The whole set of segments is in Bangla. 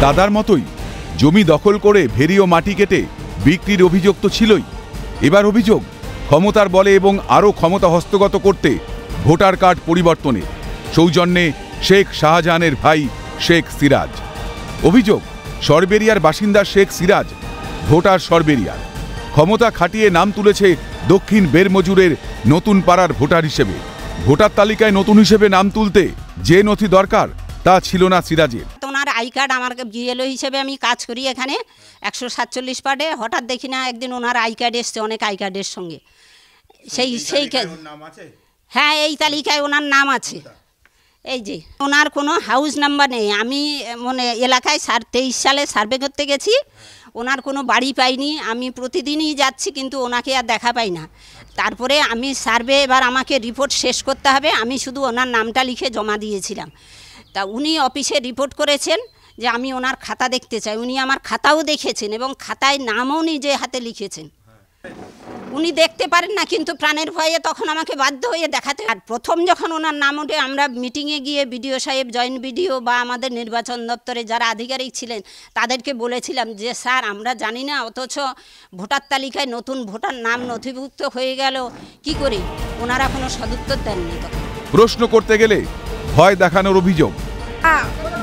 দাদার মতোই জমি দখল করে ভেরি ও মাটি কেটে বিক্রির অভিযোগ তো ছিলই। এবার অভিযোগ ক্ষমতার বলে এবং আরও ক্ষমতা হস্তগত করতে ভোটার কার্ড পরিবর্তনের সৌজন্যে শেখ শাহজাহানের ভাই শেখ সিরাজ। অভিযোগ সরবেরিয়ার বাসিন্দা শেখ সিরাজ ভোটার সরবেরিয়ার, ক্ষমতা খাটিয়ে নাম তুলেছে দক্ষিণ বেরমজুরের নতুন পাড়ার ভোটার হিসেবে। ভোটার তালিকায় নতুন হিসেবে নাম তুলতে যে নথি দরকার তা ছিল না সিরাজের। ওনার আই কার্ড, আমার বিএলও হিসেবে আমি কাজ করি এখানে 147 পার্টে। হঠাৎ দেখি না একদিন ওনার আই কার্ড এসছে, অনেক আই কার্ডের সঙ্গে। সেই হ্যাঁ, এই তালিকায় ওনার নাম আছে। এই যে ওনার কোনো হাউস নাম্বার নেই। আমি এলাকায় 23 সালে সার্ভে করতে গেছি, ওনার কোনো বাড়ি পাইনি। আমি প্রতিদিনই যাচ্ছি কিন্তু ওনাকে আর দেখা পাই না। তারপরে আমি সার্ভে এবার আমাকে রিপোর্ট শেষ করতে হবে, আমি শুধু ওনার নামটা লিখে জমা দিয়েছিলাম। তা উনি অফিসে রিপোর্ট করেছেন যে আমি ওনার খাতা দেখতে চাই। উনি আমার খাতাও দেখেছেন এবং খাতায় নামও নিজে হাতে লিখেছেন। উনি দেখতে পারেন না কিন্তু প্রাণের ভয়ে তখন আমাকে বাধ্য হয়ে দেখাতে। আর প্রথম যখন ওনার নাম ওঠে, আমরা মিটিংয়ে গিয়ে বিডিও সাহেব, জয়েন্ট বিডিও বা আমাদের নির্বাচন দপ্তরে যারা আধিকারিক ছিলেন তাদেরকে বলেছিলাম যে স্যার আমরা জানি না, অথচ ভোটার তালিকায় নতুন ভোটার নাম নথিভুক্ত হয়ে গেল কি করে। ওনারা কোনো সদুত্তর দেননি। প্রশ্ন করতে গেলে ভয় দেখানোর অভিযোগ।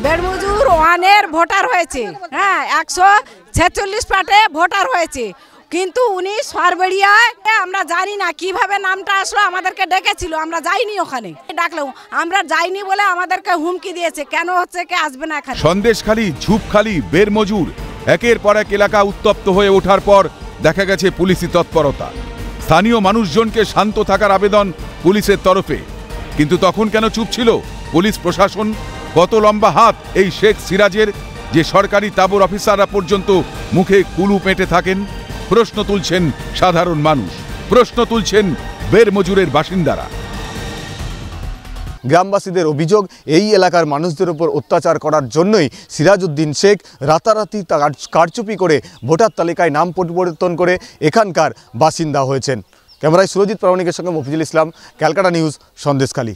বেরমজুর ওয়ানের ভোটার হয়েছে, হ্যাঁ 146 পার্টে ভোটার হয়েছে, কিন্তু উনি সরবেরিয়ায়, আমরা জানি না কিভাবে নামটা আসলো। আমাদেরকে ডেকেছিল, আমরা যাইনি, ওখানে ডাকলেও আমরা যাইনি বলে আমাদেরকে হুমকি দিয়েছে, কেন হচ্ছে কে আসবে না এখানে। সন্দেশখালী, ঝুপখালী, বেরমজুর একের পর এক এলাকা উত্তপ্ত হয়ে ওঠার পর দেখা গেছে পুলিশি তৎপরতা। স্থানীয় মানুষজনকে শান্ত থাকার আবেদন পুলিশের তরফে, কিন্তু তখন কেন চুপ ছিল পুলিশ প্রশাসন? কত লম্বা হাত এই শেখ সিরাজের যে সরকারি তাবুর অফিসাররা পর্যন্ত মুখে কুলু পেটে থাকেন? প্রশ্ন তুলছেন সাধারণ মানুষ, প্রশ্ন তুলছেন বেরমজুরের বাসিন্দারা। গ্রামবাসীদের অভিযোগ, এই এলাকার মানুষদের উপর অত্যাচার করার জন্যই সিরাজউদ্দিন শেখ রাতারাতি কারচুপি করে ভোটার তালিকায় নাম পরিবর্তন করে এখানকার বাসিন্দা হয়েছেন। ক্যামেরায় সুরজিৎ প্রামাণিকের সঙ্গে মফিজুল ইসলাম, ক্যালকাটা নিউজ, সন্দেশখালী।